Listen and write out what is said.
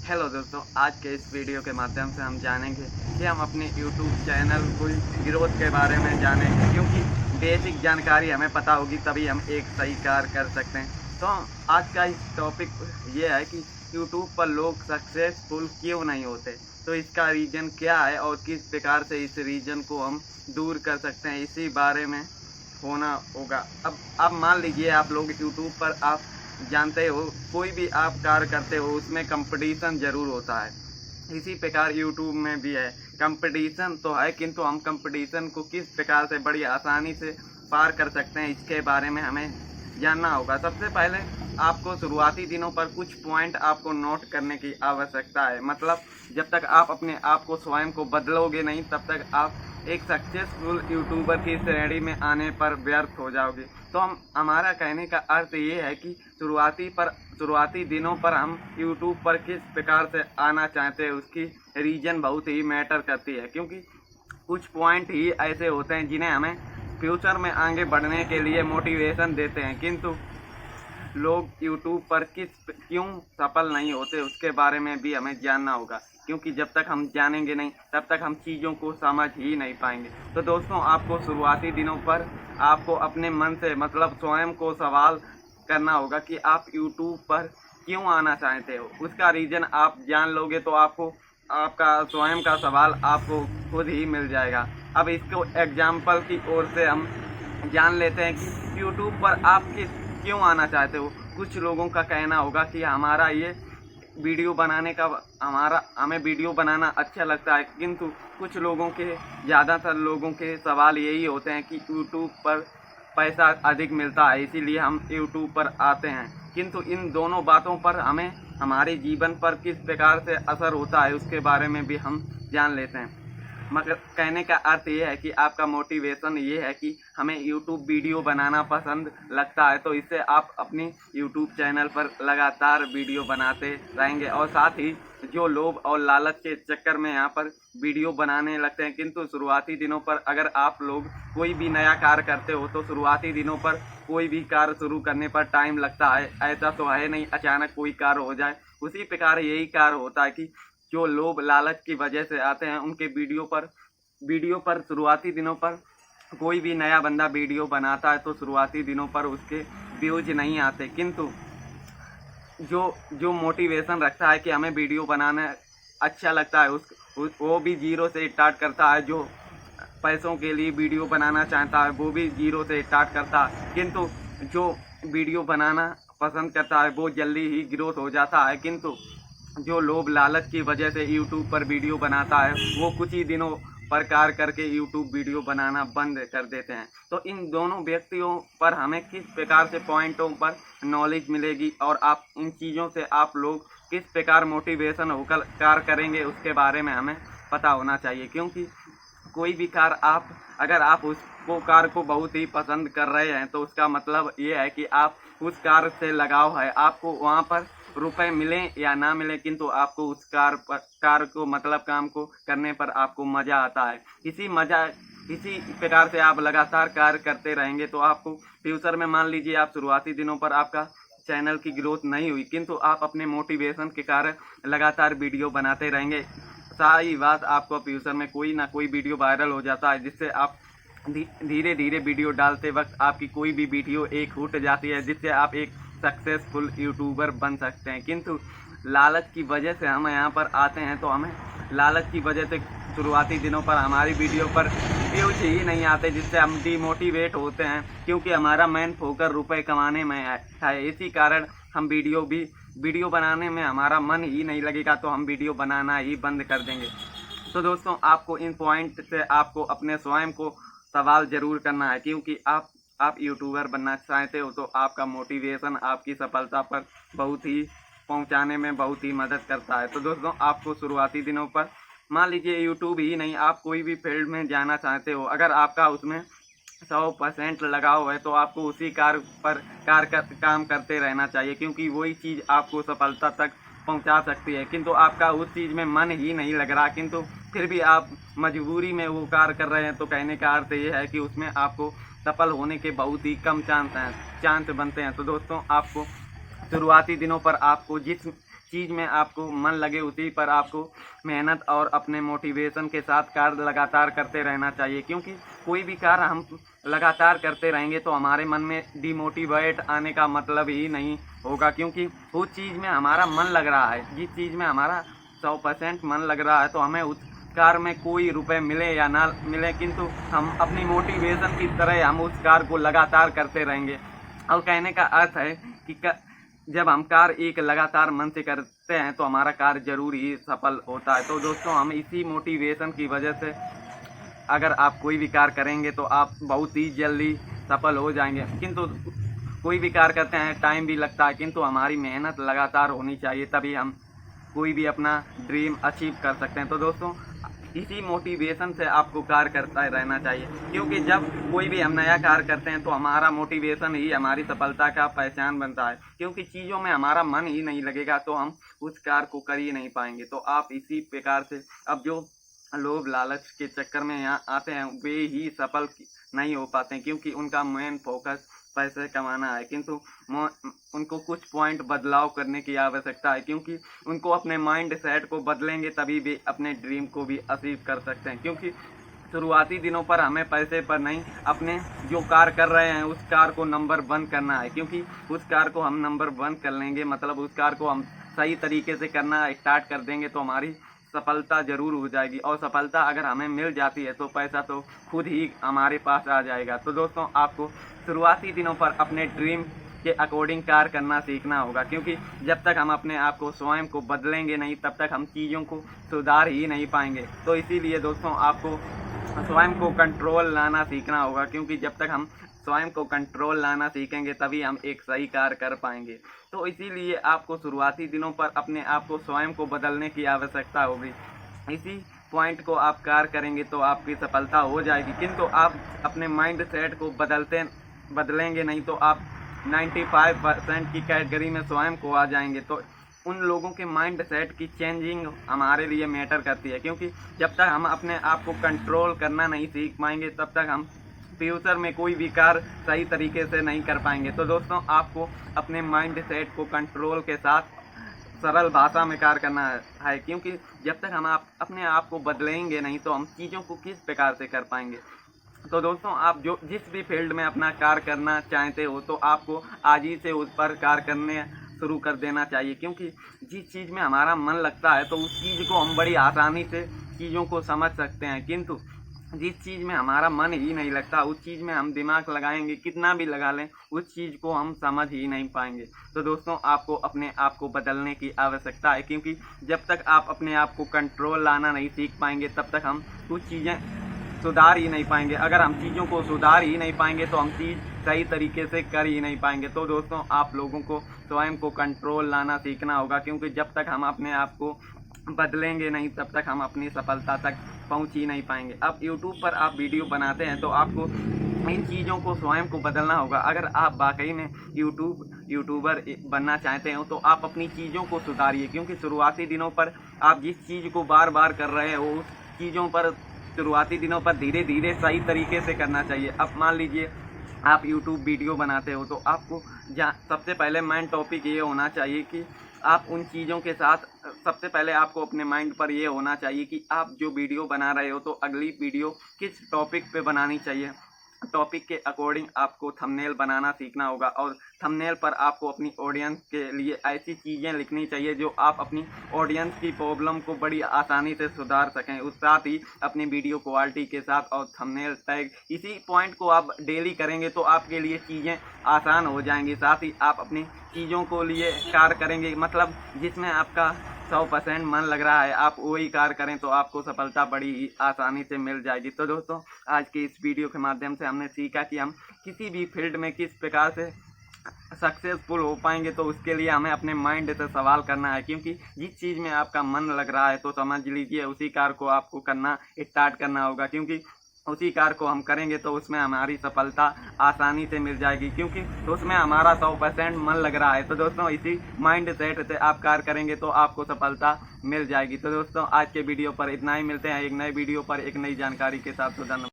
Hello दोस्तों, आज के इस वीडियो के माध्यम से हम जानेंगे कि हम अपने YouTube चैनल को ग्रोथ के बारे में जानेंगे, क्योंकि बेसिक जानकारी हमें पता होगी तभी हम एक सही कार्य कर सकते हैं। तो आज का इस टॉपिक ये है कि YouTube पर लोग सक्सेसफुल क्यों नहीं होते, तो इसका रीज़न क्या है और किस प्रकार से इस रीज़न को हम दूर कर सकते हैं, इसी बारे में होना होगा। अब मान लीजिए आप लोग YouTube पर आप जानते हो कोई भी आप कार्य करते हो उसमें कंपटीशन ज़रूर होता है। इसी प्रकार यूट्यूब में भी है, कंपटीशन तो है, किंतु हम कंपटीशन को किस प्रकार से बड़ी आसानी से पार कर सकते हैं इसके बारे में हमें जानना होगा। सबसे पहले आपको शुरुआती दिनों पर कुछ पॉइंट आपको नोट करने की आवश्यकता है। मतलब जब तक आप अपने आप को स्वयं को बदलोगे नहीं तब तक आप एक सक्सेसफुल यूट्यूबर की श्रेणी में आने पर व्यर्थ हो जाओगे। तो हमारा कहने का अर्थ ये है कि शुरुआती दिनों पर हम यूट्यूब पर किस प्रकार से आना चाहते हैं उसकी रीजन बहुत ही मैटर करती है, क्योंकि कुछ पॉइंट ही ऐसे होते हैं जिन्हें हमें फ्यूचर में आगे बढ़ने के लिए मोटिवेशन देते हैं। किंतु लोग यूट्यूब पर क्यों सफल नहीं होते उसके बारे में भी हमें जानना होगा, क्योंकि जब तक हम जानेंगे नहीं तब तक हम चीज़ों को समझ ही नहीं पाएंगे। तो दोस्तों, आपको शुरुआती दिनों पर आपको अपने मन से मतलब स्वयं को सवाल करना होगा कि आप यूट्यूब पर क्यों आना चाहते हो। उसका रीज़न आप जान लोगे तो आपको आपका स्वयं का सवाल आपको खुद ही मिल जाएगा। अब इसको एग्जाम्पल की ओर से हम जान लेते हैं कि यूट्यूब पर आप क्यों आना चाहते हो। कुछ लोगों का कहना होगा कि हमारा ये वीडियो बनाने का हमें वीडियो बनाना अच्छा लगता है, किंतु कुछ लोगों के ज़्यादातर लोगों के सवाल यही होते हैं कि यूट्यूब पर पैसा अधिक मिलता है इसीलिए हम यूट्यूब पर आते हैं। किंतु इन दोनों बातों पर हमें हमारे जीवन पर किस प्रकार से असर होता है उसके बारे में भी हम जान लेते हैं। मगर कहने का अर्थ ये है कि आपका मोटिवेशन ये है कि हमें YouTube वीडियो बनाना पसंद लगता है, तो इससे आप अपनी YouTube चैनल पर लगातार वीडियो बनाते रहेंगे। और साथ ही जो लोभ और लालच के चक्कर में यहाँ पर वीडियो बनाने लगते हैं, किंतु शुरुआती दिनों पर अगर आप लोग कोई भी नया कार्य करते हो तो शुरुआती दिनों पर कोई भी कार्य शुरू करने पर टाइम लगता है। ऐसा तो है नहीं अचानक कोई कार्य हो जाए। उसी प्रकार यही कार्य होता है कि जो लोभ लालच की वजह से आते हैं उनके वीडियो पर शुरुआती दिनों पर कोई भी नया बंदा वीडियो बनाता है तो शुरुआती दिनों पर उसके व्यूज नहीं आते, किंतु जो मोटिवेशन रखता है कि हमें वीडियो बनाना अच्छा लगता है वो भी जीरो से स्टार्ट करता है। जो पैसों के लिए वीडियो बनाना चाहता है वो भी जीरो से स्टार्ट करता है, किंतु जो वीडियो बनाना पसंद करता है वो जल्दी ही ग्रोथ हो जाता है। किंतु जो लोभ लालच की वजह से यूट्यूब पर वीडियो बनाता है वो कुछ ही दिनों पर कार्य करके यूट्यूब वीडियो बनाना बंद कर देते हैं। तो इन दोनों व्यक्तियों पर हमें किस प्रकार से पॉइंटों पर नॉलेज मिलेगी और आप इन चीज़ों से आप लोग किस प्रकार मोटिवेशन होकर कार्य करेंगे उसके बारे में हमें पता होना चाहिए। क्योंकि कोई भी कार्य अगर आप उसको कार्य को बहुत ही पसंद कर रहे हैं तो उसका मतलब ये है कि आप उस कार्य से लगाव है। आपको वहाँ पर रुपए मिलें या ना मिले, किंतु आपको उस कार्य को मतलब काम को करने पर आपको मज़ा आता है। इसी प्रकार से आप लगातार कार्य करते रहेंगे तो आपको फ्यूचर में मान लीजिए आप शुरुआती दिनों पर आपका चैनल की ग्रोथ नहीं हुई, किंतु आप अपने मोटिवेशन के कारण लगातार वीडियो बनाते रहेंगे। सारी बात आपको फ्यूचर में कोई ना कोई वीडियो वायरल हो जाता है, जिससे आप धीरे धीरे वीडियो डालते वक्त आपकी कोई भी वीडियो एक छूट जाती है, जिससे आप एक सक्सेसफुल यूट्यूबर बन सकते हैं। किंतु लालच की वजह से हम यहाँ पर आते हैं तो हमें लालच की वजह से शुरुआती दिनों पर हमारी वीडियो पर व्यूज ही नहीं आते, जिससे हम डिमोटिवेट होते हैं, क्योंकि हमारा मेन फोकस रुपए कमाने में है। इसी कारण हम वीडियो बनाने में हमारा मन ही नहीं लगेगा तो हम वीडियो बनाना ही बंद कर देंगे। तो दोस्तों, आपको इन पॉइंट से आपको अपने स्वयं को सवाल जरूर करना है, क्योंकि आप यूट्यूबर बनना चाहते हो तो आपका मोटिवेशन आपकी सफलता पर बहुत ही पहुंचाने में बहुत ही मदद करता है। तो दोस्तों, आपको शुरुआती दिनों पर मान लीजिए यूट्यूब ही नहीं आप कोई भी फील्ड में जाना चाहते हो, अगर आपका उसमें 100% लगाव है तो आपको उसी कार्य पर काम करते रहना चाहिए, क्योंकि वही चीज़ आपको सफलता तक पहुंचा सकती है। किंतु आपका उस चीज़ में मन ही नहीं लग रहा, किंतु फिर भी आप मजबूरी में वो कार्य कर रहे हैं, तो कहने का अर्थ ये है कि उसमें आपको सफल होने के बहुत ही कम चांस बनते हैं। तो दोस्तों, आपको शुरुआती दिनों पर आपको जिस चीज़ में आपको मन लगे उसी पर आपको मेहनत और अपने मोटिवेशन के साथ कार्य लगातार करते रहना चाहिए, क्योंकि कोई भी कार्य हम लगातार करते रहेंगे तो हमारे मन में डिमोटिवेट आने का मतलब ही नहीं होगा, क्योंकि उस चीज़ में हमारा मन लग रहा है। जिस चीज़ में हमारा 100% मन लग रहा है तो हमें उस कार्य में कोई रुपए मिले या ना मिले, किंतु हम अपनी मोटिवेशन की तरह हम उस कार्य को लगातार करते रहेंगे। और कहने का अर्थ है कि जब हम कार्य एक लगातार मन से करते हैं तो हमारा कार्य जरूर ही सफल होता है। तो दोस्तों, हम इसी मोटिवेशन की वजह से अगर आप कोई भी कार्य करेंगे तो आप बहुत ही जल्दी सफल हो जाएंगे। किंतु कोई भी कार्य करते हैं टाइम भी लगता है, किंतु हमारी मेहनत लगातार होनी चाहिए, तभी हम कोई भी अपना ड्रीम अचीव कर सकते हैं। तो दोस्तों, इसी मोटिवेशन से आपको कार्य करता रहना चाहिए, क्योंकि जब कोई भी हम नया कार्य करते हैं तो हमारा मोटिवेशन ही हमारी सफलता का पहचान बनता है, क्योंकि चीज़ों में हमारा मन ही नहीं लगेगा तो हम उस कार्य को कर ही नहीं पाएंगे। तो आप इसी प्रकार से, अब जो लोभ लालच के चक्कर में यहाँ आते हैं वे ही सफल नहीं हो पाते हैं, क्योंकि उनका मेन फोकस पैसे कमाना है, किंतु उनको कुछ पॉइंट बदलाव करने की आवश्यकता है, क्योंकि उनको अपने माइंड सेट को बदलेंगे तभी वे अपने ड्रीम को भी अचीव कर सकते हैं। क्योंकि शुरुआती दिनों पर हमें पैसे पर नहीं, अपने जो कार्य कर रहे हैं उस कार्य को नंबर 1 करना है, क्योंकि उस कार्य को हम नंबर 1 कर लेंगे, मतलब उस कार्य को हम सही तरीके से करना स्टार्ट कर देंगे तो हमारी सफलता जरूर हो जाएगी। और सफलता अगर हमें मिल जाती है तो पैसा तो खुद ही हमारे पास आ जाएगा। तो दोस्तों, आपको शुरुआती दिनों पर अपने ड्रीम के अकॉर्डिंग कार्य करना सीखना होगा, क्योंकि जब तक हम अपने आप को स्वयं को बदलेंगे नहीं तब तक हम चीज़ों को सुधार ही नहीं पाएंगे। तो इसीलिए दोस्तों, आपको स्वयं को कंट्रोल लाना सीखना होगा, क्योंकि जब तक हम स्वयं को कंट्रोल लाना सीखेंगे तभी हम एक सही कार्य कर पाएंगे। तो इसीलिए आपको शुरुआती दिनों पर अपने आप को स्वयं को बदलने की आवश्यकता होगी। इसी पॉइंट को आप कार्य करेंगे तो आपकी सफलता हो जाएगी, किंतु आप अपने माइंड सेट को बदलेंगे नहीं तो आप 95% की कैटेगरी में स्वयं को आ जाएंगे। तो उन लोगों के माइंड सेट की चेंजिंग हमारे लिए मैटर करती है, क्योंकि जब तक हम अपने आप को कंट्रोल करना नहीं सीख पाएंगे तब तक हम फ्यूचर में कोई भी कार्य सही तरीके से नहीं कर पाएंगे। तो दोस्तों, आपको अपने माइंड सेट को कंट्रोल के साथ सरल भाषा में कार्य करना है, क्योंकि जब तक हम अपने आप को बदलेंगे नहीं तो हम चीज़ों को किस प्रकार से कर पाएंगे। तो दोस्तों, आप जो जिस भी फील्ड में अपना कार्य करना चाहते हो तो आपको आज ही से उस पर कार्य करने शुरू कर देना चाहिए, क्योंकि जिस चीज़ में हमारा मन लगता है तो उस चीज़ को हम बड़ी आसानी से चीज़ों को समझ सकते हैं, किंतु जिस चीज़ में हमारा मन ही नहीं लगता उस चीज़ में हम दिमाग लगाएंगे कितना भी लगा लें उस चीज़ को हम समझ ही नहीं पाएंगे। तो दोस्तों, आपको अपने आप को बदलने की आवश्यकता है, क्योंकि जब तक आप अपने आप को कंट्रोल लाना नहीं सीख पाएंगे तब तक हम कुछ चीज़ें सुधार ही नहीं पाएंगे। अगर हम चीज़ों को सुधार ही नहीं पाएंगे तो हम चीज़ सही तरीके से कर ही नहीं पाएंगे। तो दोस्तों, आप लोगों को स्वयं को कंट्रोल लाना सीखना होगा, क्योंकि जब तक हम अपने आप को बदलेंगे नहीं तब तक हम अपनी सफलता तक पहुंच ही नहीं पाएंगे। अब YouTube पर आप वीडियो बनाते हैं तो आपको इन चीज़ों को स्वयं को बदलना होगा। अगर आप वाकई में यूट्यूबर बनना चाहते हो तो आप अपनी चीज़ों को सुधारिए, क्योंकि शुरुआती दिनों पर आप जिस चीज़ को बार बार कर रहे हो उस चीज़ों पर शुरुआती दिनों पर धीरे धीरे सही तरीके से करना चाहिए। अब मान लीजिए आप YouTube वीडियो बनाते हो तो आपको सबसे पहले मेन टॉपिक ये होना चाहिए कि आप उन चीज़ों के साथ सबसे पहले आपको अपने माइंड पर ये होना चाहिए कि आप जो वीडियो बना रहे हो तो अगली वीडियो किस टॉपिक पे बनानी चाहिए। टॉपिक के अकॉर्डिंग आपको थंबनेल बनाना सीखना होगा, और थंबनेल पर आपको अपनी ऑडियंस के लिए ऐसी चीज़ें लिखनी चाहिए जो आप अपनी ऑडियंस की प्रॉब्लम को बड़ी आसानी से सुधार सकें। उस साथ ही अपनी वीडियो क्वालिटी के साथ और थंबनेल टैग, इसी पॉइंट को आप डेली करेंगे तो आपके लिए चीज़ें आसान हो जाएंगी। साथ ही आप अपनी चीज़ों को लिए कार्य करेंगे, मतलब जिसमें आपका 100% मन लग रहा है आप वही कार्य करें तो आपको सफलता बड़ी ही आसानी से मिल जाएगी। तो दोस्तों, आज की इस वीडियो के माध्यम से हमने सीखा कि हम किसी भी फील्ड में किस प्रकार से सक्सेसफुल हो पाएंगे। तो उसके लिए हमें अपने माइंड से सवाल करना है, क्योंकि जिस चीज़ में आपका मन लग रहा है तो समझ लीजिए उसी कार्य को आपको करना स्टार्ट करना होगा, क्योंकि उसी कार्य को हम करेंगे तो उसमें हमारी सफलता आसानी से मिल जाएगी, क्योंकि उसमें हमारा 100% मन लग रहा है। तो दोस्तों, इसी माइंड सेट से आप कार्य करेंगे तो आपको सफलता मिल जाएगी। तो दोस्तों, आज के वीडियो पर इतना ही। मिलते हैं एक नए वीडियो पर एक नई जानकारी के साथ। तो धन्यवाद।